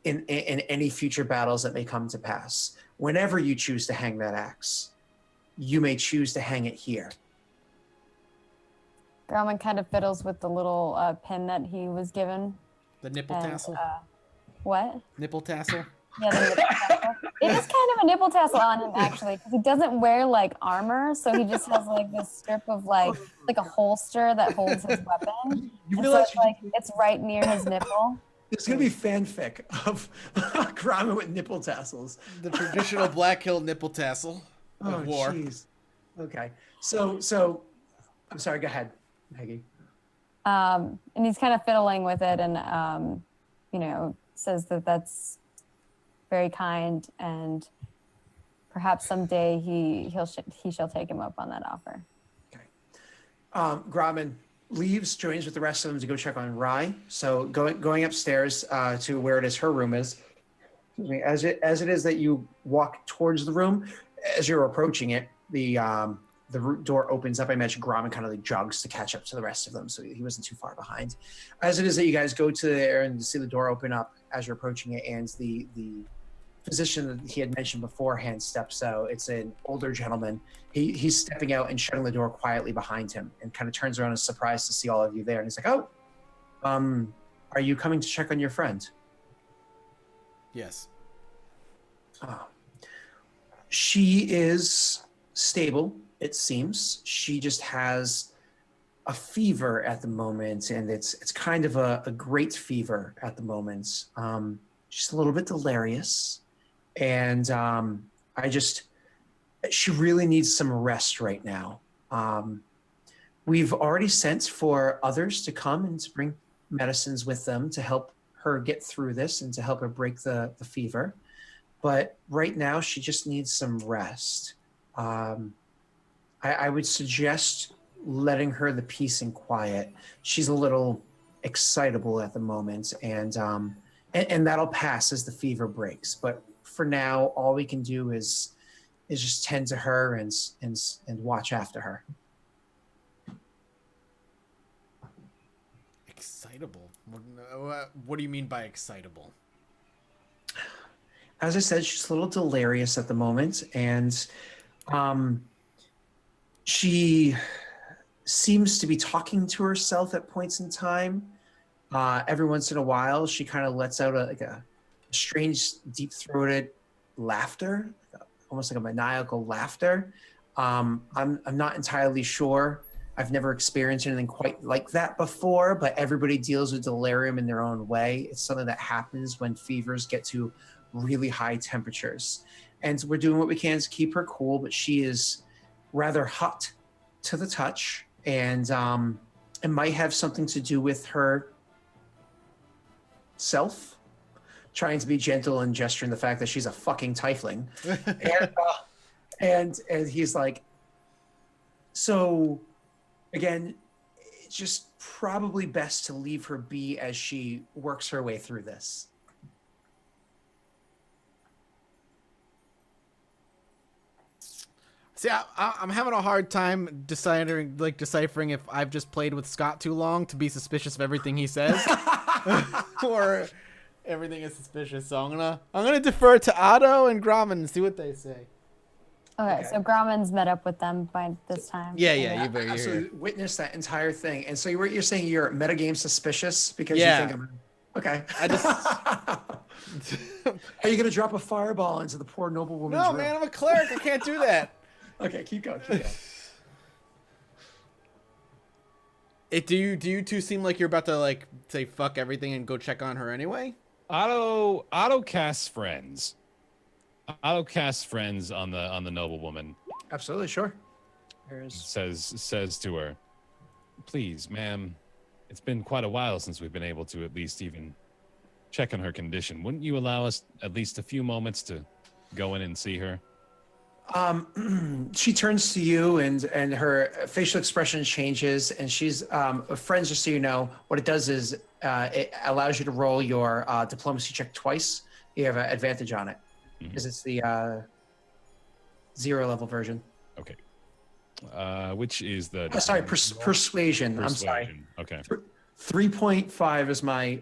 Speaker 2: in any future battles that may come to pass. Whenever you choose to hang that axe, you may choose to hang it here.
Speaker 4: Grumman kind of fiddles with the little pin that he was given.
Speaker 1: The nipple tassel?
Speaker 4: What?
Speaker 1: Nipple tassel?
Speaker 4: Yeah, the nipple tassel. It is kind of a nipple tassel on him, actually, because he doesn't wear like armor, so he just has like this strip of like a holster that holds his weapon. It's right near his nipple.
Speaker 2: There's gonna be fanfic of Grumman with nipple tassels.
Speaker 1: The traditional Black Hill nipple tassel of war.
Speaker 2: Jeez. Okay. So I'm sorry, go ahead, Maggie.
Speaker 4: And he's kind of fiddling with it, and says that that's very kind, and perhaps someday he shall take him up on that offer.
Speaker 2: Okay. Grumman leaves, joins with the rest of them to go check on Rye. So going upstairs to where it is her room is. Excuse me. As it is that you walk towards the room, as you're approaching it, the door opens up. I imagine Grumman kind of like jogs to catch up to the rest of them, so he wasn't too far behind. As it is that you guys go to there and see the door open up as you're approaching it, and the physician that he had mentioned beforehand steps out. It's an older gentleman. He's stepping out and shutting the door quietly behind him, and kind of turns around and is surprised to see all of you there. And he's like, "Oh, are you coming to check on your friend?"
Speaker 1: Yes.
Speaker 2: She is stable, it seems. She just has a fever at the moment, and it's kind of a great fever at the moment. she's a little bit delirious, and she really needs some rest right now. We've already sent for others to come and to bring medicines with them to help her get through this and to help her break the fever. But right now, she just needs some rest. I would suggest letting her the peace and quiet. She's a little excitable at the moment, and that'll pass as the fever breaks. But for now, all we can do is just tend to her and watch after her.
Speaker 1: Excitable? What do you mean by excitable?
Speaker 2: As I said, she's a little delirious at the moment, and she seems to be talking to herself at points in time. Every once in a while, she kind of lets out a strange, deep-throated laughter, almost like a maniacal laughter. I'm not entirely sure. I've never experienced anything quite like that before, but everybody deals with delirium in their own way. It's something that happens when fevers get to really high temperatures. And we're doing what we can to keep her cool, but she is rather hot to the touch, and it might have something to do with her self, trying to be gentle and gesturing the fact that she's a fucking tiefling. And he's like, so again, it's just probably best to leave her be as she works her way through this.
Speaker 1: See, I'm having a hard time deciphering if I've just played with Scott too long to be suspicious of everything he says, or everything is suspicious. So I'm gonna defer to Otto and Grommen and see what they say.
Speaker 4: Okay, so Grommen's met up with them by this time.
Speaker 1: Yeah,
Speaker 2: I absolutely witnessed that entire thing. And so you're saying you're metagame suspicious because you think I'm okay.
Speaker 1: I just
Speaker 2: Are you gonna drop a fireball into the poor noblewoman's room?
Speaker 1: No, man, I'm a cleric. I can't do that.
Speaker 2: Okay, keep going.
Speaker 1: Do you two seem like you're about to say fuck everything and go check on her anyway?
Speaker 3: Otto casts friends. Otto casts friends on the noblewoman.
Speaker 2: Absolutely, sure.
Speaker 3: Says to her, "Please, ma'am, it's been quite a while since we've been able to at least even check on her condition. Wouldn't you allow us at least a few moments to go in and see her?"
Speaker 2: She turns to you, and her facial expression changes, and she's friends. Just so you know, what it does is it allows you to roll your diplomacy check twice. You have an advantage on it because it's the 0 level version.
Speaker 3: Okay. Which is the
Speaker 2: persuasion. I'm sorry.
Speaker 3: Okay.
Speaker 2: 3.5 is my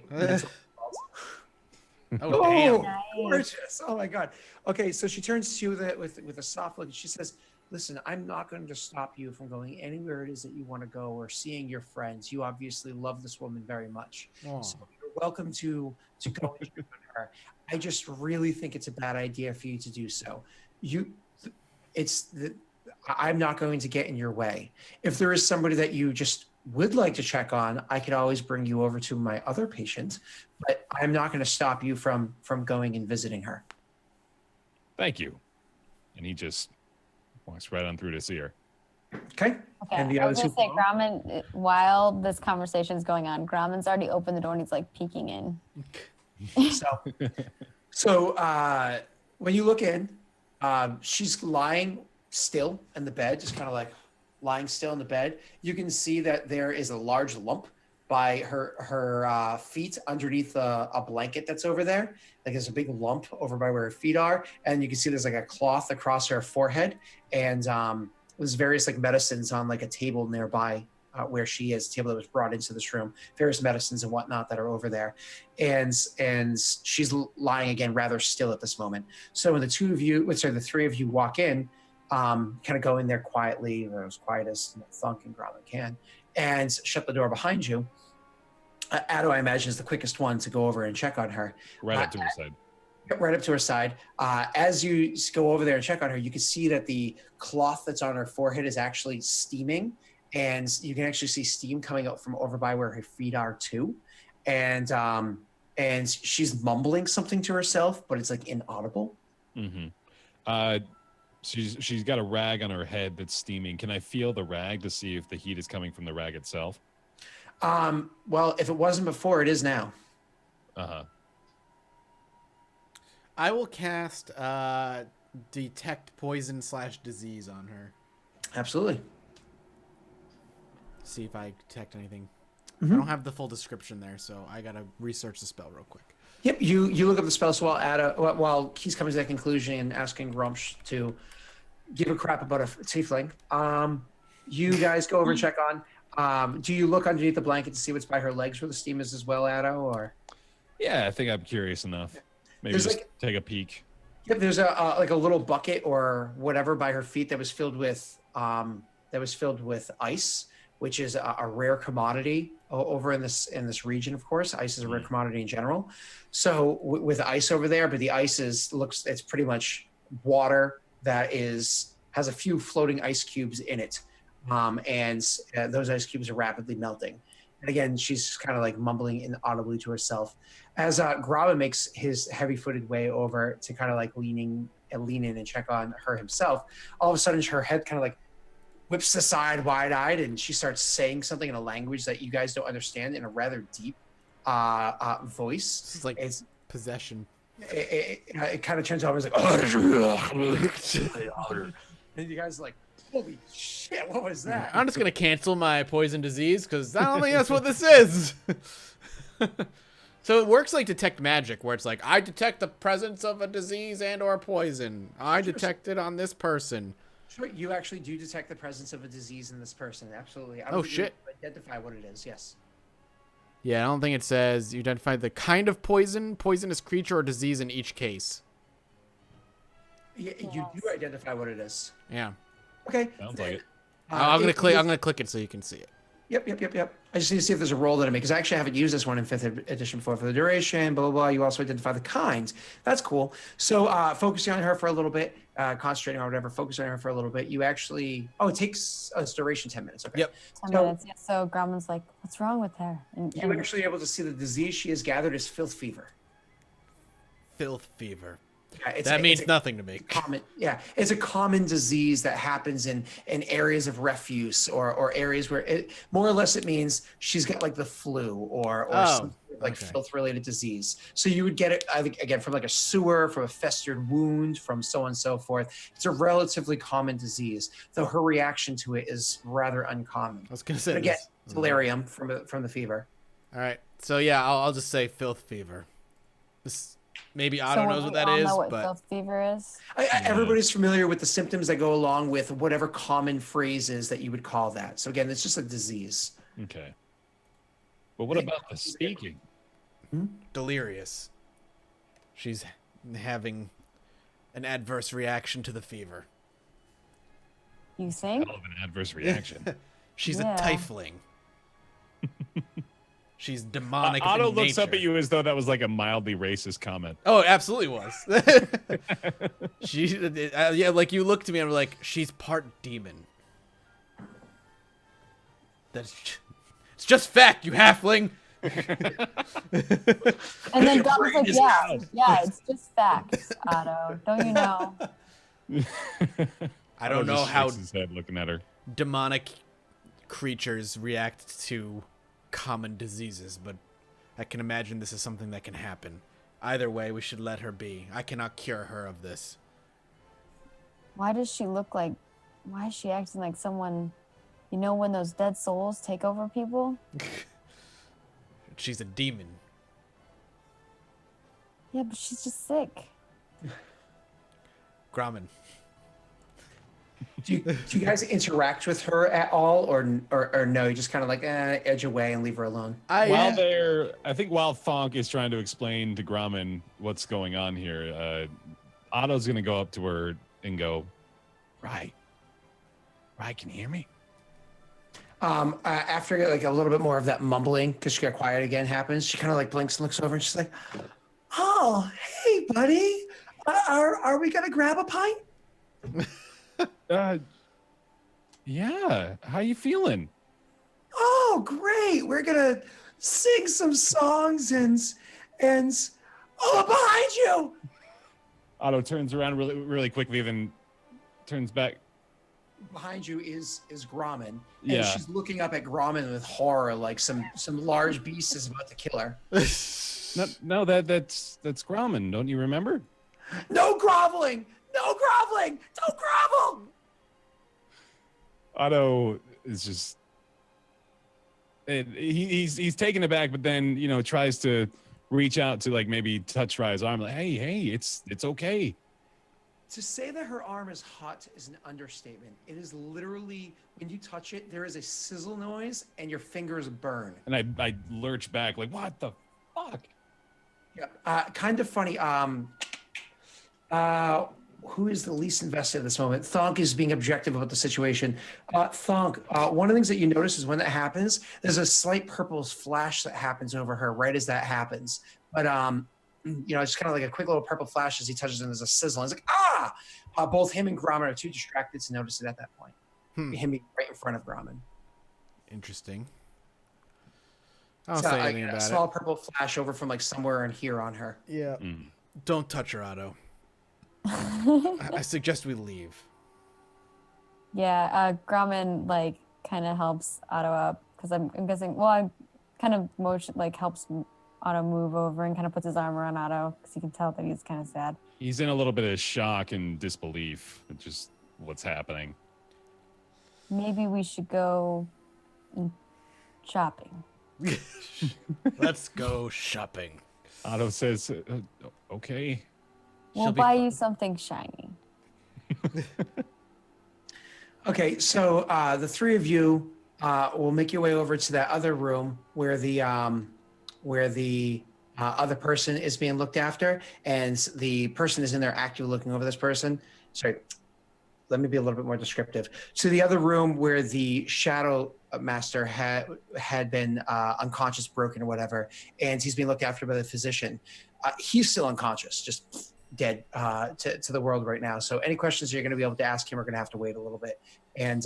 Speaker 1: Oh, damn.
Speaker 4: Nice.
Speaker 2: gorgeous. Oh my God. Okay, so she turns to you with a soft look, and she says, "Listen, I'm not going to stop you from going anywhere it is that you want to go or seeing your friends. You obviously love this woman very much. So you're welcome to go and check on her. I just really think it's a bad idea for you to do so. I'm not going to get in your way. If there is somebody that you just would like to check on, I could always bring you over to my other patient, but I'm not going to stop you from going and visiting her."
Speaker 3: Thank you. And he just walks right on through to see her.
Speaker 2: Okay. And the
Speaker 4: I was
Speaker 2: other
Speaker 4: gonna say, Grommen, while this conversation is going on, Grommen's already opened the door and he's like peeking in.
Speaker 2: So when you look in, she's lying still in the bed, just kind of like lying still in the bed. You can see that there is a large lump by her feet underneath a blanket that's over there. Like there's a big lump over by where her feet are, and you can see there's like a cloth across her forehead, and there's various like medicines on like a table nearby where she is, a table that was brought into this room, various medicines and whatnot that are over there, and she's lying again rather still at this moment. So when the three of you walk in, kind of go in there quietly, or as quiet as Thunk and Grommen can, and shut the door behind you. Addo, I imagine, is the quickest one to go over and check on her.
Speaker 3: Right up to her side.
Speaker 2: Right up to her side. As you go over there and check on her, you can see that the cloth that's on her forehead is actually steaming, and you can actually see steam coming out from over by where her feet are too. And and she's mumbling something to herself, but it's like inaudible.
Speaker 3: Mm-hmm. She's got a rag on her head that's steaming. Can I feel the rag to see if the heat is coming from the rag itself?
Speaker 2: Well, if it wasn't before, it is now.
Speaker 3: Uh-huh.
Speaker 1: I will cast detect poison / disease on her.
Speaker 2: Absolutely.
Speaker 1: See if I detect anything.
Speaker 2: Mm-hmm.
Speaker 1: I don't have the full description there, so I gotta research the spell real quick.
Speaker 2: Yep, you look up the spell. So while he's coming to that conclusion and asking Grumsh to give a crap about a tiefling, you guys go over and check on. Do you look underneath the blanket to see what's by her legs where the steam is as well, Addo? Or
Speaker 3: Yeah, I think I'm curious enough. Maybe
Speaker 2: There's
Speaker 3: just take a peek.
Speaker 2: yep, there's a like a little bucket or whatever by her feet that was filled with ice, which is a rare commodity over in this region. Of course, ice is a rare commodity in general. So with ice over there, but the ice it's pretty much water that has a few floating ice cubes in it, and those ice cubes are rapidly melting. And again, she's kind of like mumbling inaudibly to herself as Graba makes his heavy-footed way over to kind of like lean in and check on her himself. All of a sudden, her head kind of like whips aside wide-eyed, and she starts saying something in a language that you guys don't understand in a rather deep voice.
Speaker 1: This is like possession.
Speaker 2: It kind of turns over. It's like, and you guys are like, holy shit, what was that?
Speaker 1: I'm just gonna cancel my poison disease because I don't think that's what this is. So it works like detect magic, where it's like I detect the presence of a disease and/or poison. I detect it on this person.
Speaker 2: Sure, you actually do detect the presence of a disease in this person. Absolutely. I
Speaker 1: Oh shit!
Speaker 2: Identify what it is. Yes.
Speaker 1: Yeah, I don't think it says you identify the kind of poisonous creature, or disease in each case.
Speaker 2: Yeah, you do identify what it is.
Speaker 1: Yeah.
Speaker 2: Okay.
Speaker 3: Sounds like it.
Speaker 1: I'm gonna click it so you can see it.
Speaker 2: Yep. I just need to see if there's a roll that I make, because I actually haven't used this one in 5th edition before for the duration, blah, blah, blah. You also identify the kinds. That's cool. So focusing on her for a little bit, concentrating on whatever, focusing on her for a little bit, you actually, it takes its duration 10 minutes. Okay.
Speaker 1: Yep.
Speaker 4: 10 minutes. Yeah. So Grauman's like, what's wrong with her? And
Speaker 2: You're actually able to see the disease she has gathered is filth fever.
Speaker 1: Filth fever.
Speaker 2: Yeah,
Speaker 1: That means nothing to me.
Speaker 2: It's a common disease that happens in areas of refuse or areas where it more or less it means she's got like the flu or some like filth related disease. So you would get it, I think, again, from like a sewer, from a festered wound, from so on and so forth. It's a relatively common disease, though her reaction to it is rather uncommon.
Speaker 1: I was gonna say
Speaker 2: but again, delirium from the fever.
Speaker 1: All right, so yeah, I'll just say filth fever. Maybe Otto knows what that is,
Speaker 4: know what
Speaker 1: but
Speaker 4: filth fever is.
Speaker 2: Everybody's familiar with the symptoms that go along with whatever common phrases that you would call that. So again, it's just a disease.
Speaker 3: Okay. But what about the speaking?
Speaker 1: delirious. She's having an adverse reaction to the fever.
Speaker 4: You think?
Speaker 3: Hell of an adverse reaction.
Speaker 1: She's a tiefling. She's demonic.
Speaker 3: Otto
Speaker 1: in
Speaker 3: looks
Speaker 1: nature.
Speaker 3: up at you as though that was like a mildly racist comment.
Speaker 1: Oh, it absolutely was. Yeah, like you looked to me and were like, she's part demon. It's just fact, you halfling.
Speaker 4: And then Dom was like, yeah, it's just facts, Otto. Don't you know?
Speaker 1: I don't know how
Speaker 3: his head looking at her.
Speaker 1: demonic creatures react to common diseases, but I can imagine this is something that can happen. Either way, we should let her be. I cannot cure her of this.
Speaker 4: Why is she acting like someone, you know, when those dead souls take over people?
Speaker 1: She's a demon.
Speaker 4: Yeah, but she's just sick.
Speaker 1: Grauman.
Speaker 2: Do you guys interact with her at all, or no? You just kind of like edge away and leave her alone.
Speaker 3: I think while Fonk is trying to explain to Grauman what's going on here, Otto's gonna go up to her and go, "Right, can you hear me?"
Speaker 2: After like a little bit more of that mumbling, because she got quiet again, happens, she kind of like blinks and looks over, and she's like, "Oh, hey, buddy, are we gonna grab a pint?"
Speaker 3: Yeah. How you feeling?
Speaker 2: Oh, great. We're gonna sing some songs and And oh, behind you!
Speaker 3: Otto turns around really quickly, then turns back.
Speaker 2: Behind you is Grommen, and
Speaker 3: Yeah.
Speaker 2: she's looking up at Grommen with horror, like some large beast is about to kill her.
Speaker 3: No, that's Grommen. Don't you remember?
Speaker 2: No groveling! No groveling! Don't grovel!
Speaker 3: Otto is just he's taken aback, but then tries to reach out to like maybe touch Raya's arm, like hey, it's okay.
Speaker 2: To say that her arm is hot is an understatement. It is literally, when you touch it, there is a sizzle noise and your fingers burn.
Speaker 3: And I lurch back like, what the fuck?
Speaker 2: Yeah, kind of funny. Who is the least invested at this moment? Thonk is being objective about the situation. Thonk, one of the things that you notice is when that happens, there's a slight purple flash that happens over her right as that happens. But it's kind of like a quick little purple flash as he touches and there's a sizzle. And it's like, ah! Both him and Grommen are too distracted to notice it at that point. Him being right in front of Grommen.
Speaker 1: Interesting. I don't say anything about
Speaker 2: a small purple flash over from like somewhere in here on her.
Speaker 1: Yeah. Don't touch her, Otto. I suggest we leave.
Speaker 4: Yeah, Grommen like kind of helps Otto up because I'm guessing. Well, I kind of helps Otto move over and kind of puts his arm around Otto because you can tell that he's kind of sad.
Speaker 3: He's in a little bit of shock and disbelief at just what's happening.
Speaker 4: Maybe we should go shopping.
Speaker 1: Let's go shopping.
Speaker 3: Otto says, okay.
Speaker 4: We'll buy you something shiny.
Speaker 2: Okay, so the three of you will make your way over to that other room where the other person is being looked after, and the person is in there actively looking over this person. Sorry, let me be a little bit more descriptive. So the other room where the shadow master had been unconscious, broken, or whatever, and he's being looked after by the physician. He's still unconscious, just dead to the world right now. So any questions you're going to be able to ask him are going to have to wait a little bit. And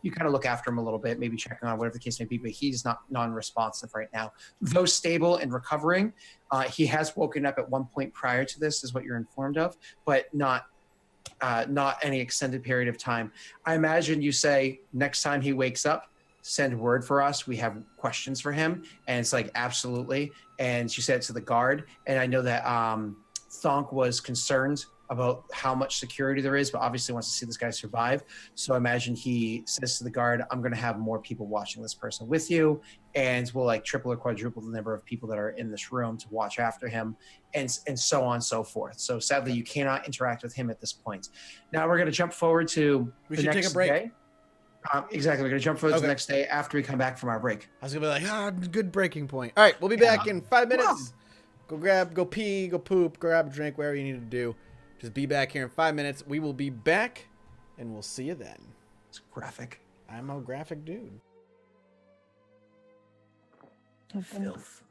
Speaker 2: you kind of look after him a little bit, maybe checking on whatever the case may be, but he's not non-responsive right now. Though stable and recovering, he has woken up at one point prior to this, is what you're informed of, but not any extended period of time. I imagine you say next time he wakes up, send word for us. We have questions for him. And it's like, absolutely. And she said it to the guard. And I know that Thonk was concerned about how much security there is, but obviously wants to see this guy survive. So I imagine he says to the guard, I'm going to have more people watching this person with you. And we'll like triple or quadruple the number of people that are in this room to watch after him, and so on and so forth. So sadly, you cannot interact with him at this point. Now we're going to jump forward to
Speaker 1: We should take a break.
Speaker 2: Day. Exactly. We're going to jump forward to the next day after we come back from our break.
Speaker 1: I was going to be like, good breaking point. All right, we'll be back in 5 minutes. Go pee, go poop, grab a drink, whatever you need to do. Just be back here in 5 minutes. We will be back, and we'll see you then.
Speaker 2: It's graphic.
Speaker 1: I'm a graphic dude.
Speaker 2: Filth.